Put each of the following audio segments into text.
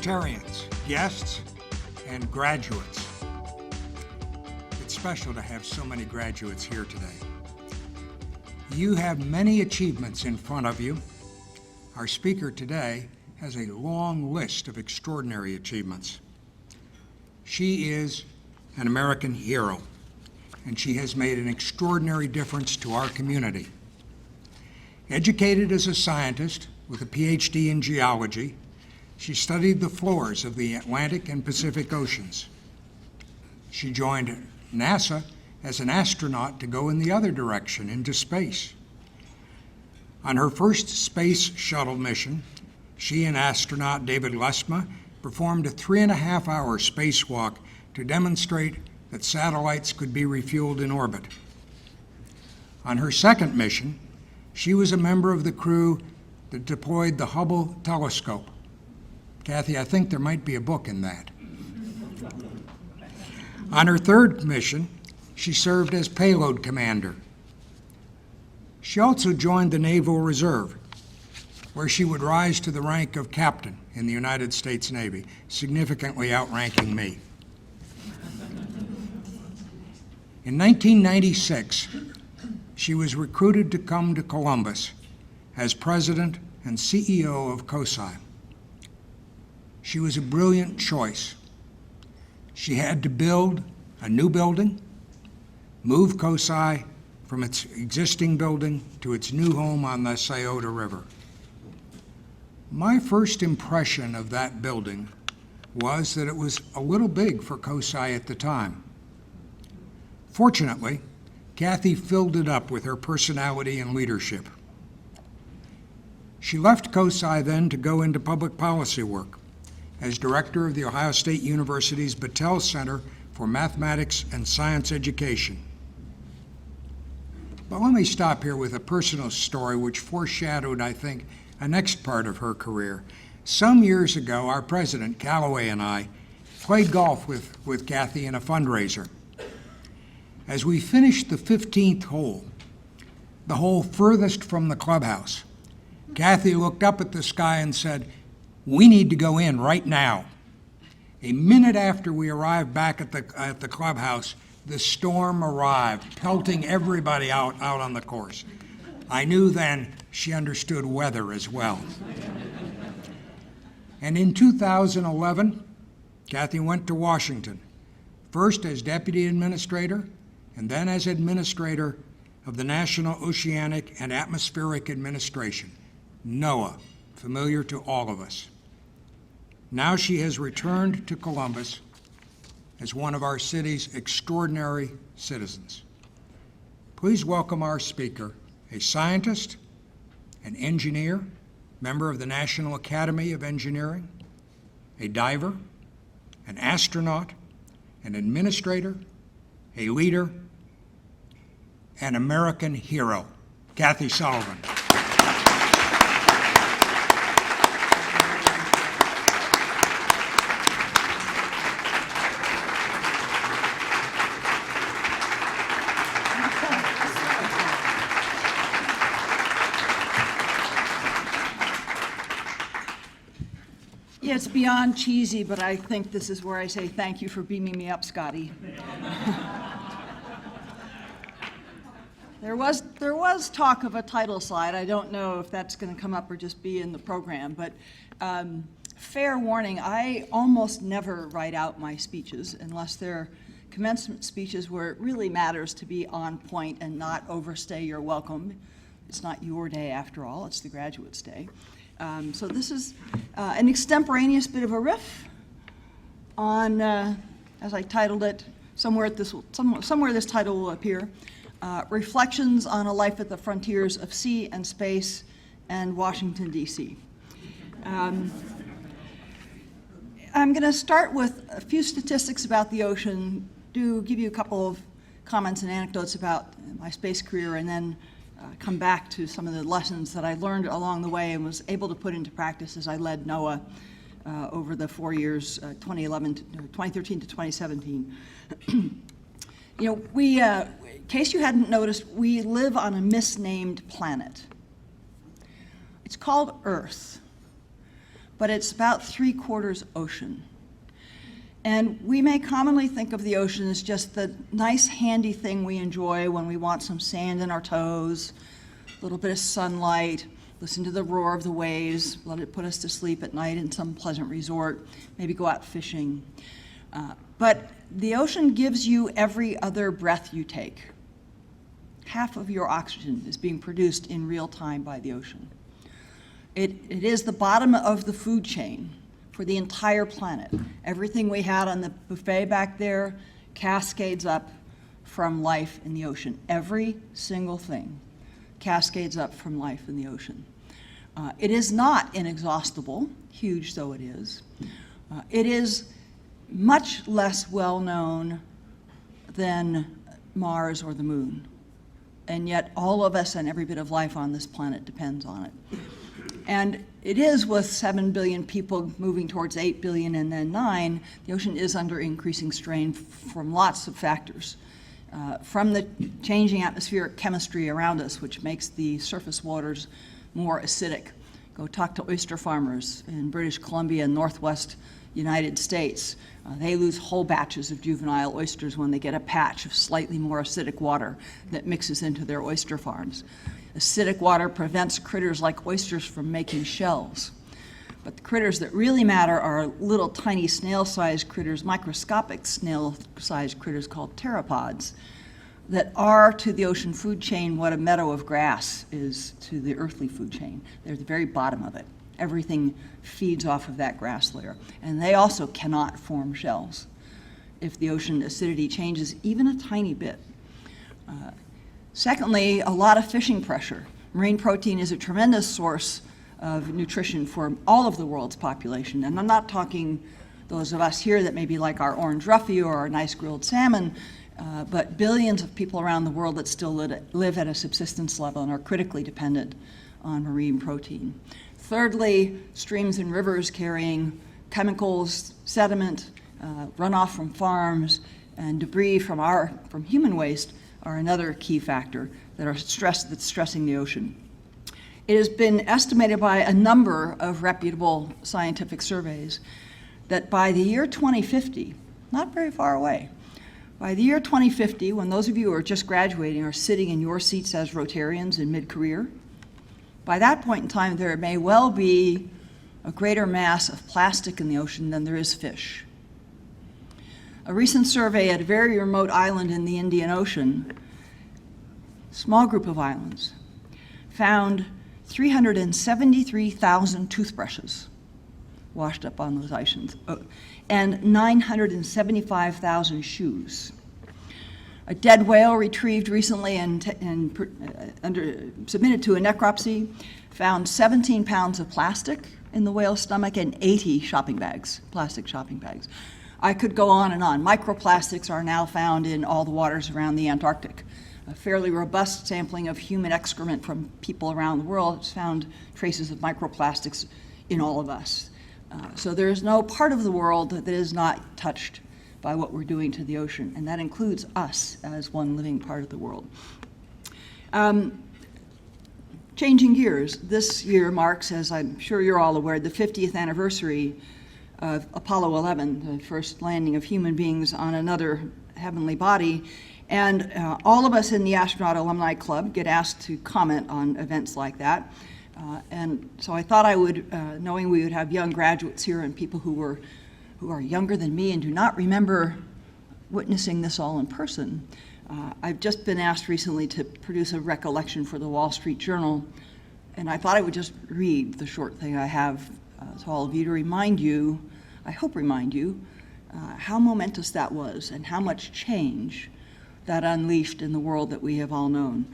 Rotarians, guests, and graduates. It's special to have so many graduates here today. You have many achievements in front of you. Our speaker today has a long list of extraordinary achievements. She is an American hero, and she has made an extraordinary difference to our community. Educated as a scientist with a PhD in geology, she studied the floors of the Atlantic and Pacific Oceans. She joined NASA as an astronaut to go in the other direction, into space. On her first space shuttle mission, she and astronaut David Lesma performed a 3.5-hour spacewalk to demonstrate that satellites could be refueled in orbit. On her second mission, she was a member of the crew that deployed the Hubble Telescope. Kathy, I think there might be a book in that. On her third mission, she served as payload commander. She also joined the Naval Reserve, where she would rise to the rank of captain in the United States Navy, significantly outranking me. In 1996, she was recruited to come to Columbus as president and CEO of COSI. She was a brilliant choice. She had to build a new building, move COSI from its existing building to its new home on the Scioto River. My first impression of that building was that it was a little big for COSI at the time. Fortunately, Kathy filled it up with her personality and leadership. She left COSI then to go into public policy work as director of the Ohio State University's Battelle Center for Mathematics and Science Education. But let me stop here with a personal story which foreshadowed, I think, a next part of her career. Some years ago, our president, Callaway, and I played golf with Kathy in a fundraiser. As we finished the 15th hole, the hole furthest from the clubhouse, Kathy looked up at the sky and said, "We need to go in right now." A minute after we arrived back at the clubhouse, the storm arrived, pelting everybody out on the course. I knew then she understood weather as well. And in 2011, Kathy went to Washington, first as deputy administrator and then as administrator of the National Oceanic and Atmospheric Administration, NOAA, familiar to all of us. Now she has returned to Columbus as one of our city's extraordinary citizens. Please welcome our speaker, a scientist, an engineer, member of the National Academy of Engineering, a diver, an astronaut, an administrator, a leader, an American hero, Kathryn Sullivan. Yeah, it's beyond cheesy, but I think this is where I say thank you for beaming me up, Scotty. There was talk of a title slide. I don't know if that's going to come up or just be in the program, but fair warning, I almost never write out my speeches unless they're commencement speeches where it really matters to be on point and not overstay your welcome. It's not your day after all, it's the graduate's day. So this is an extemporaneous bit of a riff on, as I titled it, somewhere this title will appear, Reflections on a Life at the Frontiers of Sea and Space and Washington, D.C. I'm going to start with a few statistics about the ocean, give you a couple of comments and anecdotes about my space career, and then come back to some of the lessons that I learned along the way and was able to put into practice as I led NOAA over the 4 years, 2013 to 2017. You know, in case you hadn't noticed, we live on a misnamed planet. It's called Earth, but it's about 3/4 ocean. And we may commonly think of the ocean as just the nice, handy thing we enjoy when we want some sand in our toes, a little bit of sunlight, listen to the roar of the waves, let it put us to sleep at night in some pleasant resort, maybe go out fishing. But the ocean gives you every other breath you take. Half of your oxygen is being produced in real time by the ocean. It is the bottom of the food chain for the entire planet. Everything we had on the buffet back there cascades up from life in the ocean. Every single thing cascades up from life in the ocean. It is not inexhaustible, huge though it is. It is much less well known than Mars or the moon. And yet all of us and every bit of life on this planet depends on it. And it is, with 7 billion people moving towards 8 billion and then 9, the ocean is under increasing strain from lots of factors. From the changing atmospheric chemistry around us, which makes the surface waters more acidic. Go talk to oyster farmers in British Columbia and Northwest United States. They lose whole batches of juvenile oysters when they get a patch of slightly more acidic water that mixes into their oyster farms. Acidic water prevents critters like oysters from making shells. But the critters that really matter are little tiny snail-sized critters, microscopic snail-sized critters called pteropods, that are to the ocean food chain what a meadow of grass is to the earthly food chain. They're the very bottom of it. Everything feeds off of that grass layer. And they also cannot form shells if the ocean acidity changes even a tiny bit. Secondly, a lot of fishing pressure. Marine protein is a tremendous source of nutrition for all of the world's population. And I'm not talking those of us here that maybe like our orange roughy or our nice grilled salmon, but billions of people around the world that still live at a subsistence level and are critically dependent on marine protein. Thirdly, streams and rivers carrying chemicals, sediment, runoff from farms, and debris from human waste are another key factor that's stressing the ocean. It has been estimated by a number of reputable scientific surveys that by the year 2050, not very far away, by the year 2050, when those of you who are just graduating are sitting in your seats as Rotarians in mid-career, by that point in time, there may well be a greater mass of plastic in the ocean than there is fish. A recent survey at a very remote island in the Indian Ocean, small group of islands, found 373,000 toothbrushes washed up on those islands, and 975,000 shoes. A dead whale retrieved recently and submitted to a necropsy found 17 pounds of plastic in the whale's stomach and 80 shopping bags, plastic shopping bags. I could go on and on. Microplastics are now found in all the waters around the Antarctic. A fairly robust sampling of human excrement from people around the world has found traces of microplastics in all of us. So there is no part of the world that is not touched by what we're doing to the ocean, and that includes us as one living part of the world. Changing gears, this year marks, as I'm sure you're all aware, the 50th anniversary of Apollo 11, the first landing of human beings on another heavenly body. And all of us in the Astronaut Alumni Club get asked to comment on events like that. And so I thought I would, knowing we would have young graduates here and people who are younger than me and do not remember witnessing this all in person, I've just been asked recently to produce a recollection for the Wall Street Journal, and I thought I would just read the short thing I have to all of you to remind you, I hope remind you, how momentous that was and how much change that unleashed in the world that we have all known.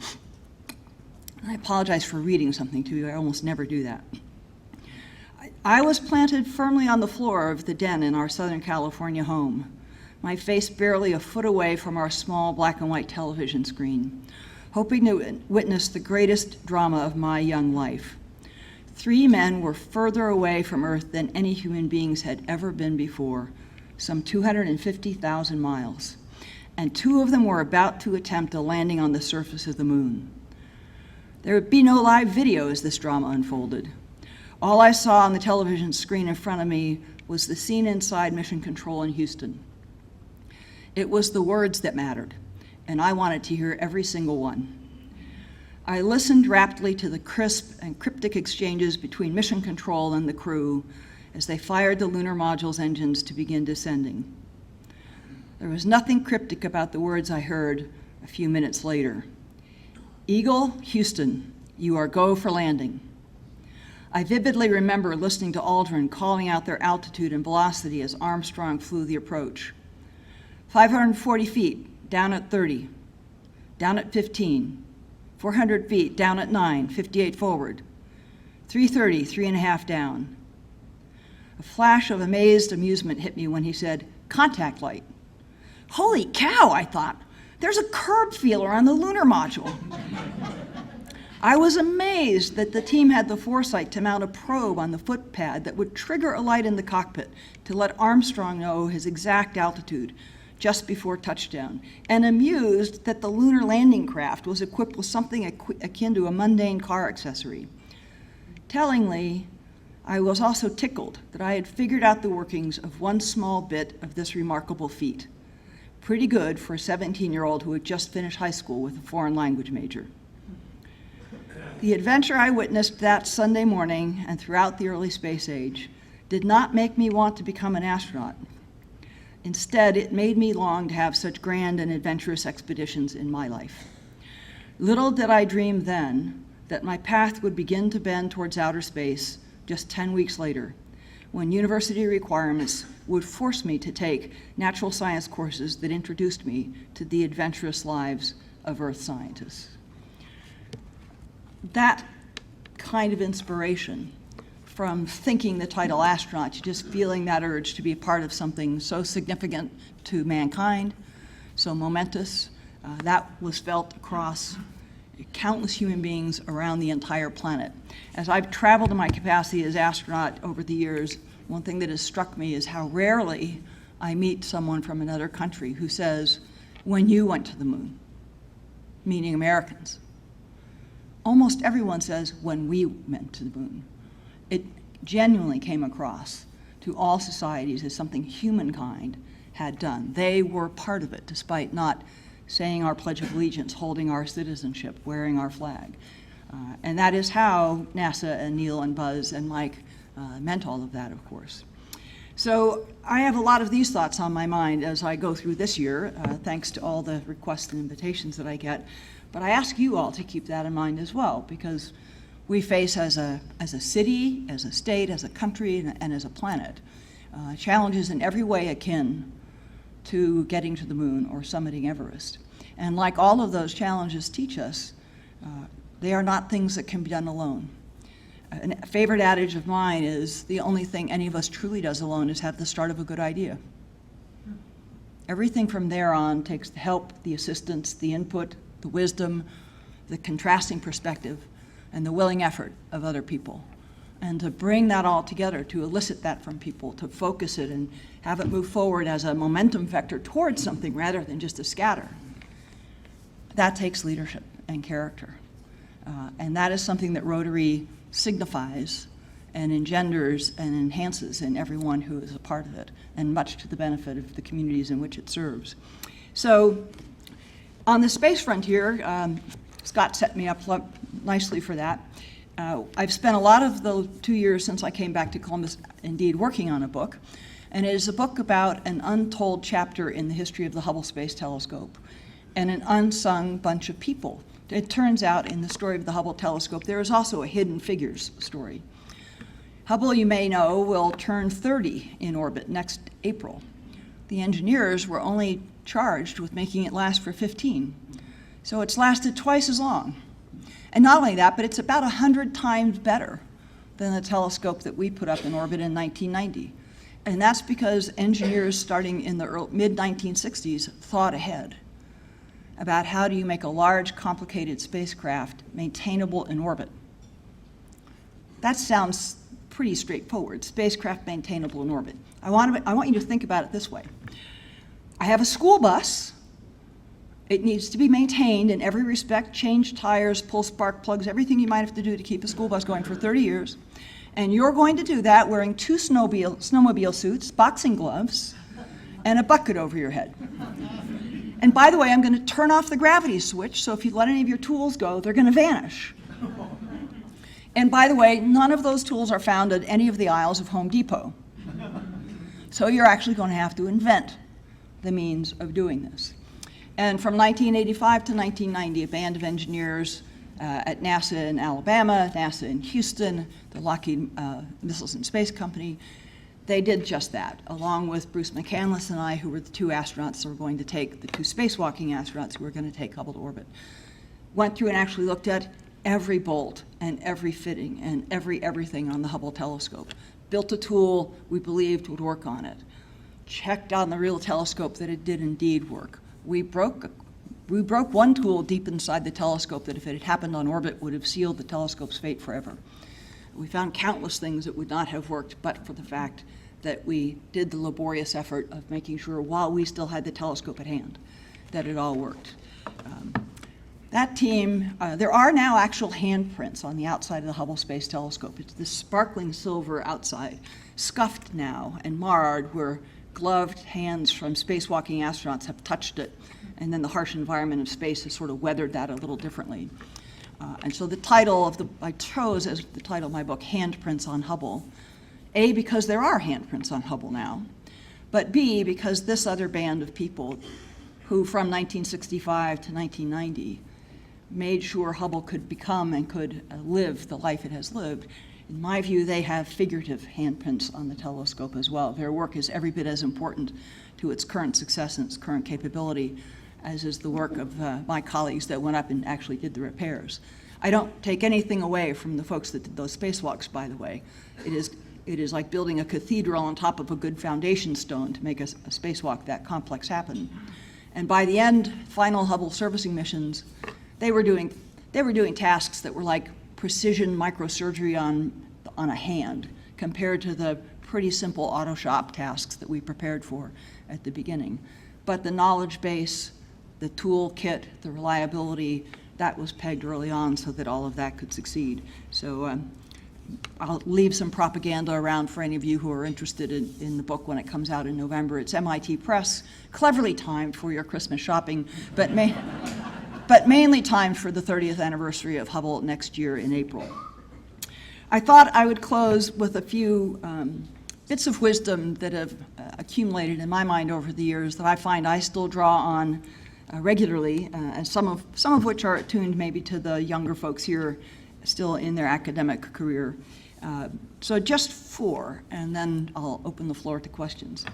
I apologize for reading something to you. I almost never do that. I was planted firmly on the floor of the den in our Southern California home, my face barely a foot away from our small black and white television screen, hoping to witness the greatest drama of my young life. 3 men were further away from Earth than any human beings had ever been before, some 250,000 miles, and 2 of them were about to attempt a landing on the surface of the moon. There would be no live video as this drama unfolded. All I saw on the television screen in front of me was the scene inside Mission Control in Houston. It was the words that mattered, and I wanted to hear every single one. I listened raptly to the crisp and cryptic exchanges between Mission Control and the crew as they fired the lunar module's engines to begin descending. There was nothing cryptic about the words I heard a few minutes later. Eagle, Houston, you are go for landing. I vividly remember listening to Aldrin calling out their altitude and velocity as Armstrong flew the approach. 540 feet, down at 30, down at 15, 400 feet, down at 9, 58 forward, 330, 3.5 down. A flash of amazed amusement hit me when he said, contact light. Holy cow, I thought, there's a curb feeler on the lunar module. I was amazed that the team had the foresight to mount a probe on the footpad that would trigger a light in the cockpit to let Armstrong know his exact altitude just before touchdown, and amused that the lunar landing craft was equipped with something akin to a mundane car accessory. Tellingly, I was also tickled that I had figured out the workings of one small bit of this remarkable feat. Pretty good for a 17-year-old who had just finished high school with a foreign language major. The adventure I witnessed that Sunday morning and throughout the early space age did not make me want to become an astronaut. Instead, it made me long to have such grand and adventurous expeditions in my life. Little did I dream then that my path would begin to bend towards outer space just 10 weeks later, when university requirements would force me to take natural science courses that introduced me to the adventurous lives of Earth scientists. That kind of inspiration, from thinking the title astronaut to just feeling that urge to be a part of something so significant to mankind, so momentous, that was felt across countless human beings around the entire planet. As I've traveled in my capacity as astronaut over the years, one thing that has struck me is how rarely I meet someone from another country who says, when you went to the moon, meaning Americans. Almost everyone says, when we went to the moon. It genuinely came across to all societies as something humankind had done. They were part of it, despite not saying our Pledge of Allegiance, holding our citizenship, wearing our flag. And that is how NASA and Neil and Buzz and Mike meant all of that, of course. So I have a lot of these thoughts on my mind as I go through this year, thanks to all the requests and invitations that I get. But I ask you all to keep that in mind as well, because we face as a city, as a state, as a country, and as a planet, challenges in every way akin to getting to the moon or summiting Everest. And like all of those challenges teach us, they are not things that can be done alone. A favorite adage of mine is the only thing any of us truly does alone is have the start of a good idea. Everything from there on takes the help, the assistance, the input, the wisdom, the contrasting perspective, and the willing effort of other people. And to bring that all together, to elicit that from people, to focus it and have it move forward as a momentum vector towards something rather than just a scatter, that takes leadership and character. And that is something that Rotary signifies and engenders and enhances in everyone who is a part of it, and much to the benefit of the communities in which it serves. So on the space frontier, Scott set me up nicely for that. I've spent a lot of the 2 years since I came back to Columbus, indeed, working on a book, and it is a book about an untold chapter in the history of the Hubble Space Telescope and an unsung bunch of people. It turns out in the story of the Hubble Telescope, there is also a hidden figures story. Hubble, you may know, will turn 30 in orbit next April. The engineers were only charged with making it last for 15. So it's lasted twice as long. And not only that, but it's about 100 times better than the telescope that we put up in orbit in 1990. And that's because engineers starting in the mid-1960s thought ahead about how do you make a large, complicated spacecraft maintainable in orbit. That sounds pretty straightforward, spacecraft maintainable in orbit. I want you to think about it this way. I have a school bus. It needs to be maintained in every respect, change tires, pull spark plugs, everything you might have to do to keep a school bus going for 30 years. And you're going to do that wearing 2 snowmobile suits, boxing gloves, and a bucket over your head. And by the way, I'm going to turn off the gravity switch, so if you let any of your tools go, they're going to vanish. And by the way, none of those tools are found at any of the aisles of Home Depot. So you're actually going to have to invent the means of doing this. And from 1985 to 1990, a band of engineers at NASA in Alabama, NASA in Houston, the Lockheed Missiles and Space Company, they did just that, along with Bruce McCandless and I, who were the 2 astronauts who were going to take, the 2 spacewalking astronauts who were going to take Hubble to orbit. Went through and actually looked at every bolt and every fitting and everything on the Hubble Telescope. Built a tool we believed would work on it. Checked on the real telescope that it did indeed work. We broke one tool deep inside the telescope that if it had happened on orbit would have sealed the telescope's fate forever. We found countless things that would not have worked but for the fact that we did the laborious effort of making sure while we still had the telescope at hand that it all worked. That team, there are now actual handprints on the outside of the Hubble Space Telescope. It's this sparkling silver outside, scuffed now and marred where gloved hands from spacewalking astronauts have touched it, and then the harsh environment of space has sort of weathered that a little differently. And so the title I chose as the title of my book, Handprints on Hubble, A, because there are handprints on Hubble now, but B, because this other band of people who from 1965 to 1990 made sure Hubble could become and could live the life it has lived. In my view, they have figurative handprints on the telescope as well. Their work is every bit as important to its current success and its current capability as is the work of my colleagues that went up and actually did the repairs. I don't take anything away from the folks that did those spacewalks, by the way. It is like building a cathedral on top of a good foundation stone to make a spacewalk that complex happen. And by the end, final Hubble servicing missions, they were doing tasks that were like precision microsurgery on a hand compared to the pretty simple auto shop tasks that we prepared for at the beginning. But the knowledge base, the tool kit, the reliability, that was pegged early on so that all of that could succeed. So I'll leave some propaganda around for any of you who are interested in the book when it comes out in November. It's MIT Press, cleverly timed for your Christmas shopping, but mainly timed for the 30th anniversary of Hubble next year in April. I thought I would close with a few bits of wisdom that have accumulated in my mind over the years that I find I still draw on regularly, and some of which are attuned maybe to the younger folks here still in their academic career. So just 4, and then I'll open the floor to questions.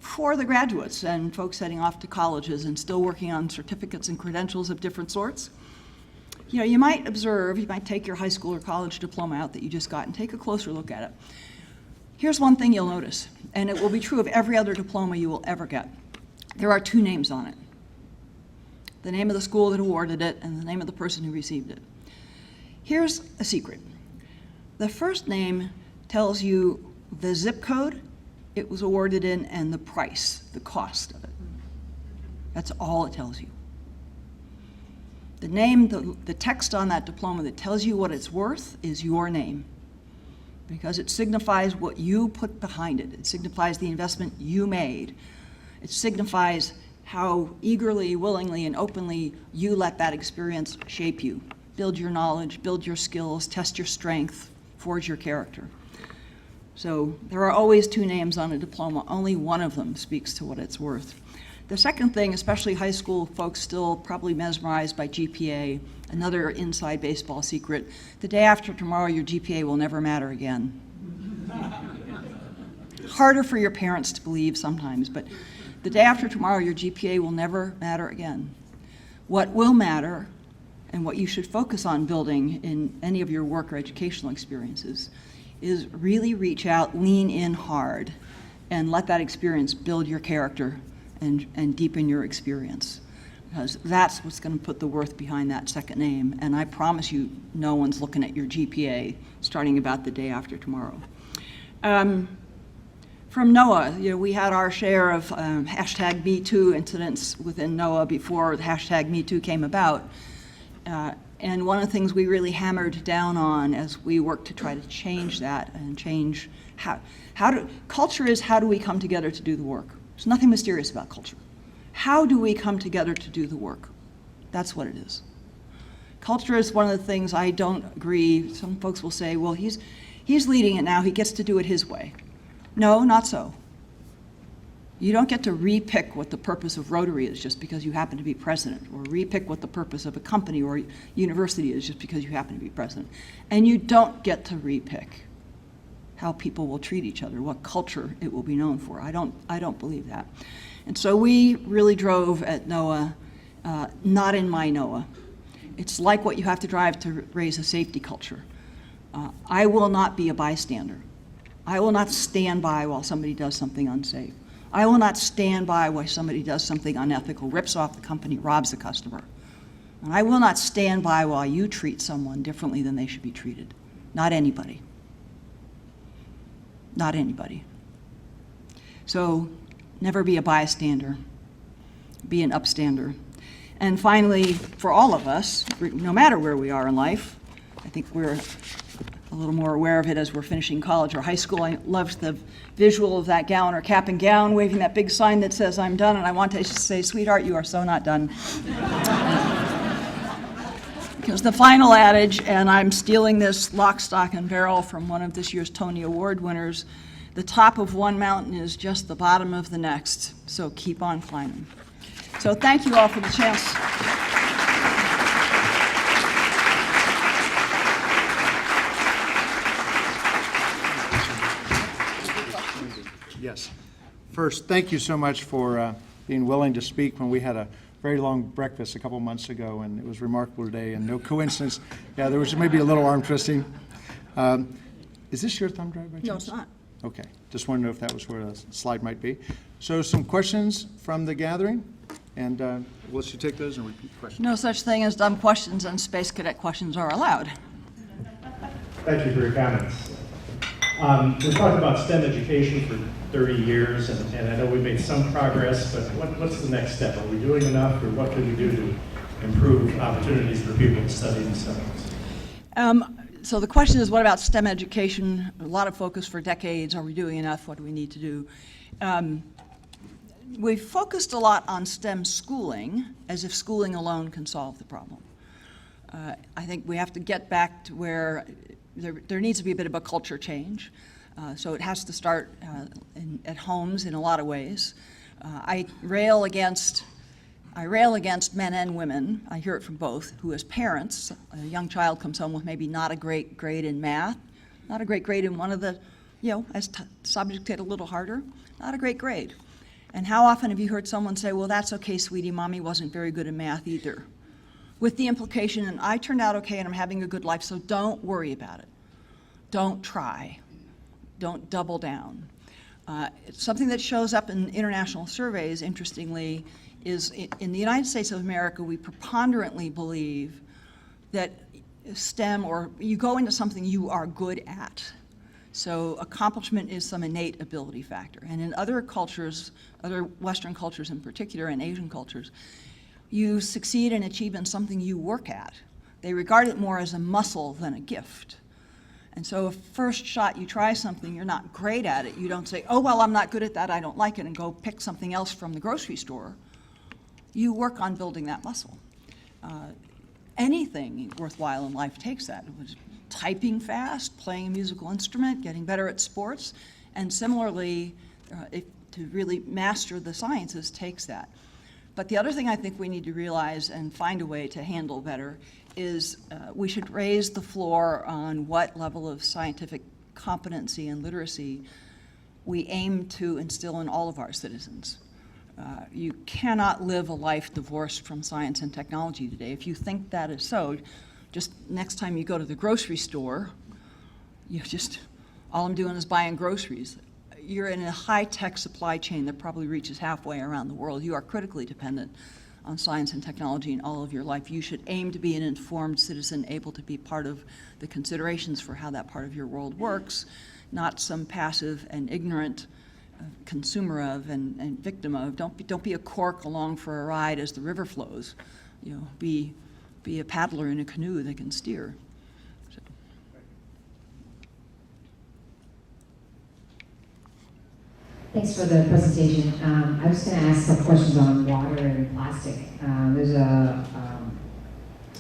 For the graduates and folks heading off to colleges and still working on certificates and credentials of different sorts, you might observe, you might take your high school or college diploma out that you just got and take a closer look at it. Here's one thing you'll notice, and it will be true of every other diploma you will ever get. There are 2 names on it. The name of the school that awarded it and the name of the person who received it. Here's a secret. The first name tells you the zip code it was awarded in and the price, the cost of it. That's all it tells you. The name, the text on that diploma that tells you what it's worth is your name, because it signifies what you put behind it. It signifies the investment you made. It signifies how eagerly, willingly, and openly you let that experience shape you, build your knowledge, build your skills, test your strength, forge your character. So there are always 2 names on a diploma. Only one of them speaks to what it's worth. The second thing, especially high school folks still probably mesmerized by GPA, another inside baseball secret, the day after tomorrow your GPA will never matter again. Harder for your parents to believe sometimes, but the day after tomorrow your GPA will never matter again. What will matter, and what you should focus on building in any of your work or educational experiences, is really reach out, lean in hard, and let that experience build your character and deepen your experience. Because that's what's going to put the worth behind that second name. And I promise you, no one's looking at your GPA starting about the day after tomorrow. From NOAA, we had our share of #MeToo incidents within NOAA before the #MeToo came about. And one of the things we really hammered down on as we worked to try to change that and change culture is how do we come together to do the work? There's nothing mysterious about culture. How do we come together to do the work? That's what it is. Culture is one of the things I don't agree. Some folks will say, well, he's leading it now, he gets to do it his way. No, not so. You don't get to re-pick what the purpose of Rotary is just because you happen to be president, or re-pick what the purpose of a company or university is just because you happen to be president. And you don't get to re-pick how people will treat each other, what culture it will be known for. I don't believe that. And so we really drove at NOAA, not in my NOAA. It's like what you have to drive to raise a safety culture. I will not be a bystander. I will not stand by while somebody does something unsafe. I will not stand by while somebody does something unethical, rips off the company, robs the customer. And I will not stand by while you treat someone differently than they should be treated. Not anybody. Not anybody. So never be a bystander. Be an upstander. And finally, for all of us, no matter where we are in life, I think we're a little more aware of it as we're finishing college or high school. I loved the visual of that gal in her cap and gown waving that big sign that says, I'm done, and I want to say, sweetheart, you are so not done. Because the final adage, and I'm stealing this lock, stock, and barrel from one of this year's Tony Award winners, the top of one mountain is just the bottom of the next, so keep on climbing. So thank you all for the chance. Yes. First, thank you so much for being willing to speak when we had a very long breakfast a couple months ago, and it was a remarkable day, and no coincidence. Yeah, there was maybe a little arm twisting. Is this your thumb drive by chance? No, it's not. Okay. Just wanted to know if that was where the slide might be. So some questions from the gathering, and we'll let you take those and repeat the questions. No such thing as dumb questions, and space cadet questions are allowed. Thank you for your comments. We've talked about STEM education for 30 years, and I know we've made some progress, but what's the next step? Are we doing enough, or what can we do to improve opportunities for people to study these subjects? So the question is, what about STEM education? A lot of focus for decades. Are we doing enough? What do we need to do? We've focused a lot on STEM schooling, as if schooling alone can solve the problem. I think we have to get back to where there needs to be a bit of a culture change. So it has to start at homes in a lot of ways. I rail against men and women, I hear it from both, who as parents, a young child comes home with maybe not a great grade in math, not a great grade in one of the, as subjects get a little harder, not a great grade. And how often have you heard someone say, well, that's okay, sweetie, mommy wasn't very good in math either. With the implication, and I turned out okay and I'm having a good life, so don't worry about it. Don't try. Don't double down. It's something that shows up in international surveys, interestingly, is in the United States of America, we preponderantly believe that STEM, or you go into something you are good at. So accomplishment is some innate ability factor. And in other cultures, other Western cultures in particular, and Asian cultures, you succeed and achieve in something you work at. They regard it more as a muscle than a gift. And so if first shot you try something, you're not great at it, you don't say, oh, well, I'm not good at that, I don't like it, and go pick something else from the grocery store. You work on building that muscle. Anything worthwhile in life takes that. It was typing fast, playing a musical instrument, getting better at sports, and similarly, to really master the sciences takes that. But the other thing I think we need to realize and find a way to handle better is we should raise the floor on what level of scientific competency and literacy we aim to instill in all of our citizens. You cannot live a life divorced from science and technology today. If you think that is so, just next time you go to the grocery store, all I'm doing is buying groceries. You're in a high-tech supply chain that probably reaches halfway around the world. You are critically dependent on science and technology in all of your life. You should aim to be an informed citizen, able to be part of the considerations for how that part of your world works, not some passive and ignorant consumer of and victim of. Don't be a cork along for a ride as the river flows. Be be a paddler in a canoe that can steer. So, Thanks for the presentation. I was going to ask some questions on water and plastic. There's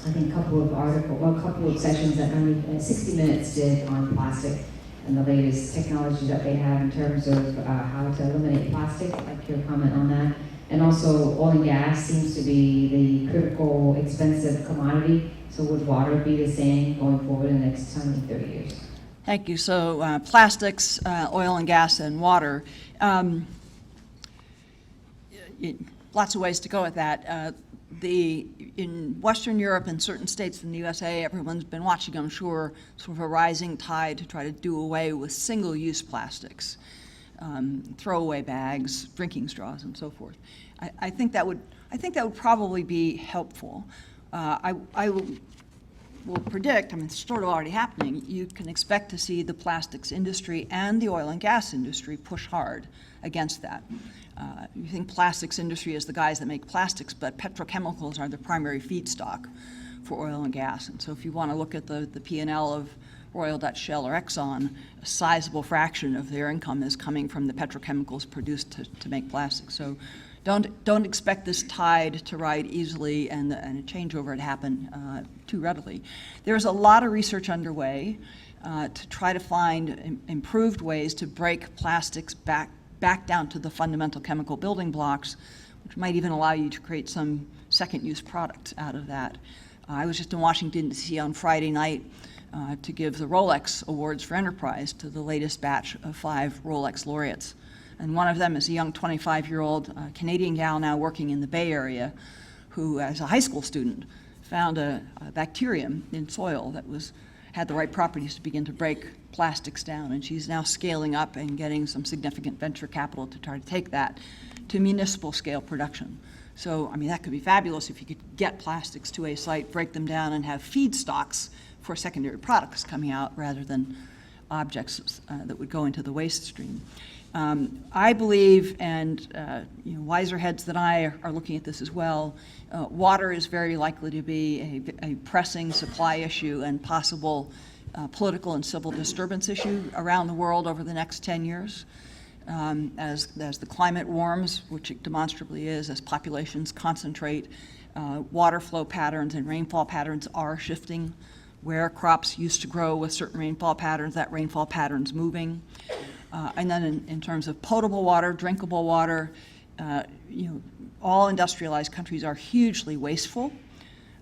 I think a couple of sessions that only 60 Minutes did on plastic and the latest technology that they have in terms of how to eliminate plastic. I'd like your comment on that. And also, oil and gas seems to be the critical, expensive commodity. So would water be the same going forward in the next 20, 30 years? thank you. So plastics, oil and gas, and water. Lots of ways to go with that. In Western Europe and certain states in the USA, everyone's been watching, I'm sure, sort of a rising tide to try to do away with single-use plastics, throwaway bags, drinking straws, and so forth. I think that would probably be helpful. I will predict, I mean, it's sort of already happening, you can expect to see the plastics industry and the oil and gas industry push hard against that. You think plastics industry is the guys that make plastics, but petrochemicals are the primary feedstock for oil and gas. And so if you want to look at the P&L of Royal Dutch Shell or Exxon, a sizable fraction of their income is coming from the petrochemicals produced to make plastics. So don't expect this tide to ride easily and a changeover to happen too readily. There's a lot of research underway to try to find improved ways to break plastics back down to the fundamental chemical building blocks, which might even allow you to create some second-use product out of that. I was just in Washington, D.C. on Friday night to give the Rolex Awards for Enterprise to the latest batch of 5 Rolex laureates. And one of them is a young 25-year-old Canadian gal now working in the Bay Area who, as a high school student, found a bacterium in soil that had the right properties to begin to break plastics down, and she's now scaling up and getting some significant venture capital to try to take that to municipal scale production. So, I mean, that could be fabulous if you could get plastics to a site, break them down, and have feedstocks for secondary products coming out rather than objects that would go into the waste stream. I believe, and wiser heads than I are looking at this as well, water is very likely to be a pressing supply issue and possible political and civil disturbance issue around the world over the next 10 years. As the climate warms, which it demonstrably is, as populations concentrate, water flow patterns and rainfall patterns are shifting. Where crops used to grow with certain rainfall patterns, that rainfall pattern's moving. And then in terms of potable water, drinkable water, all industrialized countries are hugely wasteful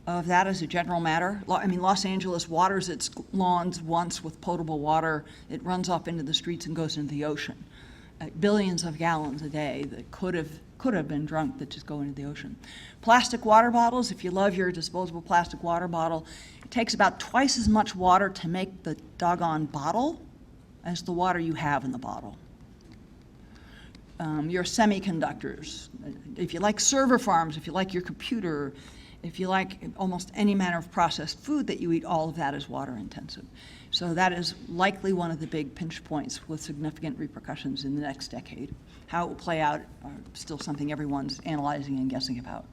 of that as a general matter. I mean, Los Angeles waters its lawns once with potable water. It runs off into the streets and goes into the ocean. Billions of gallons a day that could have been drunk that just go into the ocean. Plastic water bottles, if you love your disposable plastic water bottle, it takes about twice as much water to make the doggone bottle as the water you have in the bottle. Your semiconductors, if you like server farms, if you like your computer, if you like almost any manner of processed food that you eat, all of that is water intensive. So that is likely one of the big pinch points with significant repercussions in the next decade. How it will play out are still something everyone's analyzing and guessing about.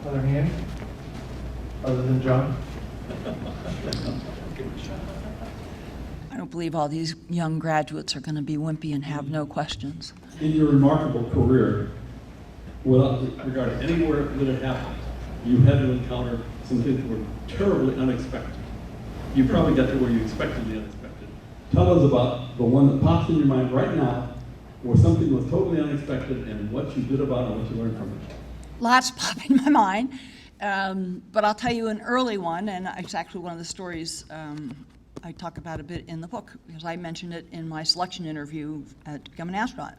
Other hand? Other than John? I don't believe all these young graduates are going to be wimpy and have no questions. In your remarkable career, without regarding anywhere that it happened, you had to encounter some things that were terribly unexpected. You probably got to where you expected the unexpected. Tell us about the one that pops in your mind right now, where something was totally unexpected, and what you did about it and what you learned from it. Lots pop in my mind, but I'll tell you an early one, and it's actually one of the stories I talk about a bit in the book, because I mentioned it in my selection interview to become an astronaut.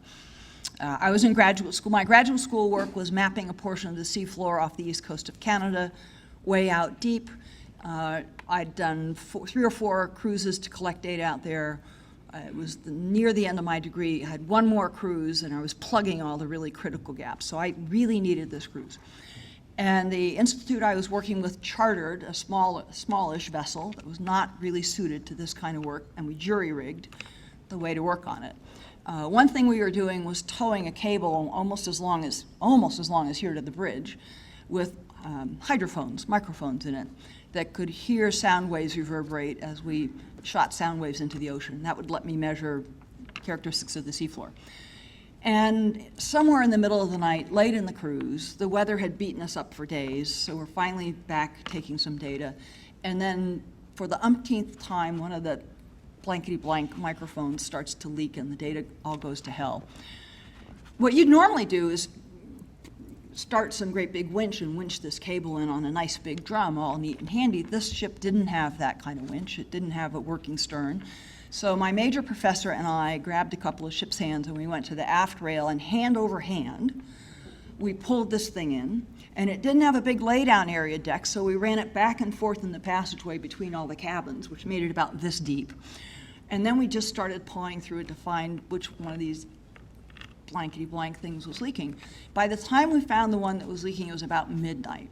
I was in graduate school. My graduate school work was mapping a portion of the seafloor off the east coast of Canada, way out deep. I'd done 3 or 4 cruises to collect data out there. It was near the end of my degree. I had one more cruise, and I was plugging all the really critical gaps. So I really needed this cruise. And the institute I was working with chartered a smallish vessel that was not really suited to this kind of work, and we jury-rigged the way to work on it. One thing we were doing was towing a cable almost as long as here to the bridge, with hydrophones, microphones in it, that could hear sound waves reverberate as we shot sound waves into the ocean. That would let me measure characteristics of the seafloor. And somewhere in the middle of the night, late in the cruise, the weather had beaten us up for days, so we're finally back taking some data. And then for the umpteenth time, one of the blankety-blank microphones starts to leak and the data all goes to hell. What you'd normally do is start some great big winch and winch this cable in on a nice big drum, all neat and handy. This ship didn't have that kind of winch. It didn't have a working stern. So my major professor and I grabbed a couple of ship's hands and we went to the aft rail, and hand over hand, we pulled this thing in. And it didn't have a big laydown area deck, so we ran it back and forth in the passageway between all the cabins, which made it about this deep. And then we just started pawing through it to find which one of these blankety-blank things was leaking. By the time we found the one that was leaking, it was about midnight.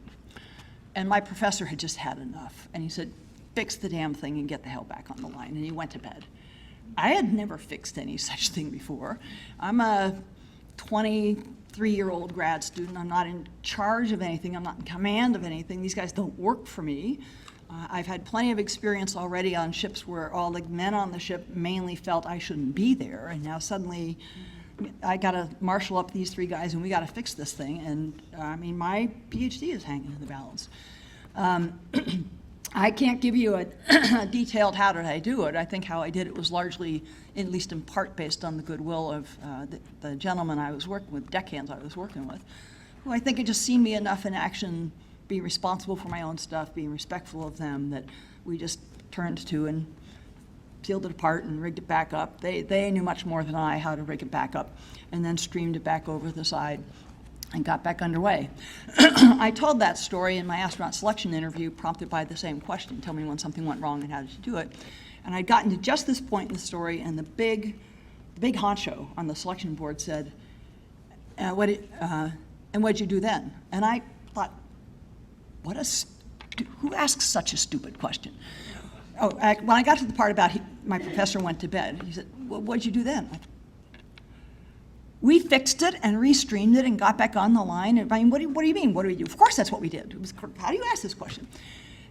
And my professor had just had enough. And he said, fix the damn thing and get the hell back on the line. And he went to bed. I had never fixed any such thing before. I'm a 23-year-old grad student. I'm not in charge of anything. I'm not in command of anything. These guys don't work for me. I've had plenty of experience already on ships where all the men on the ship mainly felt I shouldn't be there. And now suddenly I got to marshal up these three guys and we got to fix this thing. And I mean, my PhD is hanging in the balance. I can't give you a detailed how did I do it. I think how I did it was largely, at least in part, based on the goodwill of the gentleman I was working with, deckhands I was working with, who I think had just seen me enough in action, being responsible for my own stuff, being respectful of them, that we just turned to and peeled it apart and rigged it back up. They knew much more than I how to rig it back up, and then streamed it back over the side and got back underway. I told that story in my astronaut selection interview, prompted by the same question, tell me when something went wrong and how did you do it? And I'd gotten to just this point in the story, and the big honcho on the selection board said, and what'd you do then? And I thought, who asks such a stupid question? When I got to the part about my professor went to bed, he said, well, what'd you do then? We fixed it and restreamed it and got back on the line. And I mean, what do you mean? What do we do? Of course, that's what we did. It was, how do you ask this question?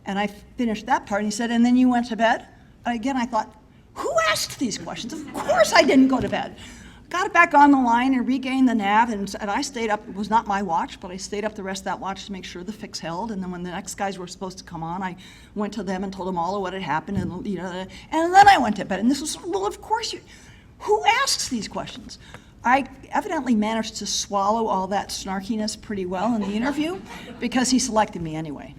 And I finished that part, and he said, and then you went to bed? Again, I thought, who asked these questions? Of course I didn't go to bed. Got it back on the line and regained the nav, and I stayed up. It was not my watch, but I stayed up the rest of that watch to make sure the fix held. And then when the next guys were supposed to come on, I went to them and told them all of what had happened, and and then I went to bed. And this was, well, of course, who asks these questions? I evidently managed to swallow all that snarkiness pretty well in the interview because he selected me anyway.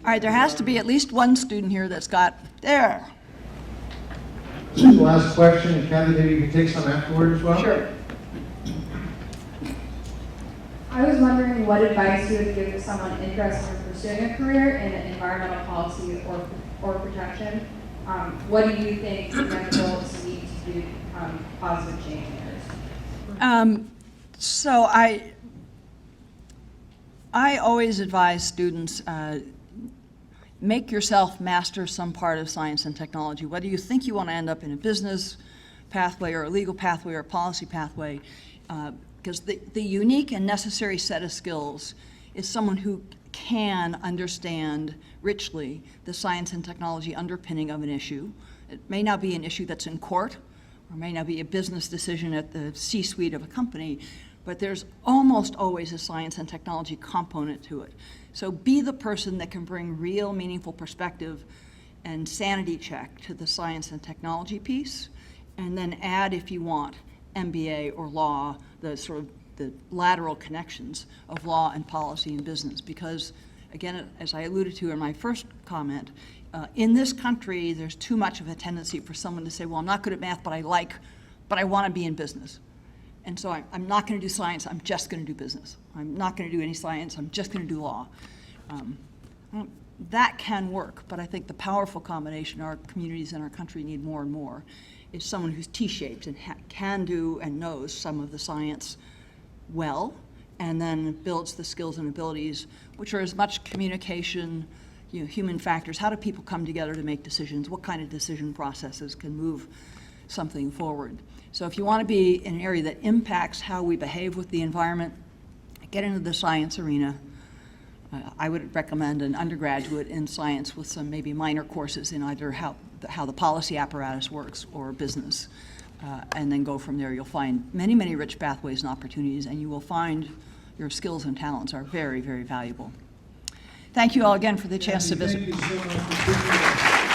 All right, there has to be at least one student here that's got, there. Last question, and Kathy, maybe you can take some afterward as well? Sure. I was wondering what advice you would give to someone interested in pursuing a career in environmental policy or protection. What do you think fundamentals need to do positive change makers? So I always advise students, make yourself master some part of science and technology. Whether you think you want to end up in a business pathway or a legal pathway or a policy pathway, because the unique and necessary set of skills is someone who can understand richly the science and technology underpinning of an issue. It may not be an issue that's in court, or may not be a business decision at the C-suite of a company, but there's almost always a science and technology component to it. So be the person that can bring real, meaningful perspective and sanity check to the science and technology piece, and then add, if you want, MBA or law, the sort of the lateral connections of law and policy and business. Because, again, as I alluded to in my first comment, in this country, there's too much of a tendency for someone to say, well, I'm not good at math, but I want to be in business. And so I'm not going to do science, I'm just going to do business. I'm not going to do any science, I'm just going to do law. That can work, but I think the powerful combination our communities and our country need more and more is someone who's T-shaped and can do and knows some of the science well, and then builds the skills and abilities, which are as much communication, human factors. How do people come together to make decisions? What kind of decision processes can move something forward? So if you want to be in an area that impacts how we behave with the environment, get into the science arena. I would recommend an undergraduate in science with some maybe minor courses in either how the policy apparatus works or business, and then go from there. You'll find many, many rich pathways and opportunities, and you will find your skills and talents are very, very valuable. Thank you all again for the chance to visit. Thank you so much for speaking with us.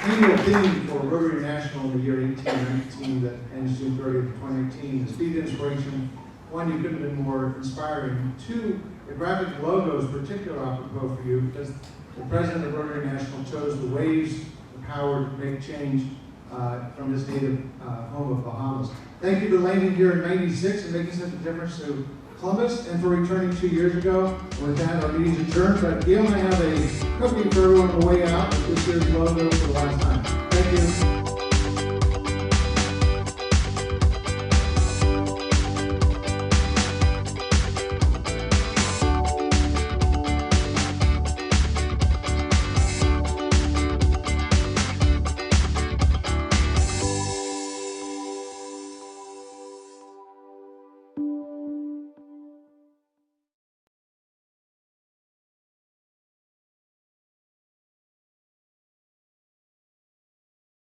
Annual theme for Rotary International in the year 1819 that ends June 30th, 2018 is Be the Inspiration. One, you couldn't have been more inspiring. Two, the graphic logo is particularly apropos for you because the president of Rotary International chose the waves of power to make change from his native home of Bahamas. Thank you for landing here in '96 and making such a difference to Columbus, and for returning 2 years ago. And with that, our meeting's adjourned, but Gail and I have a cookie for everyone on the way out with this year's logo for the last time. Thank you.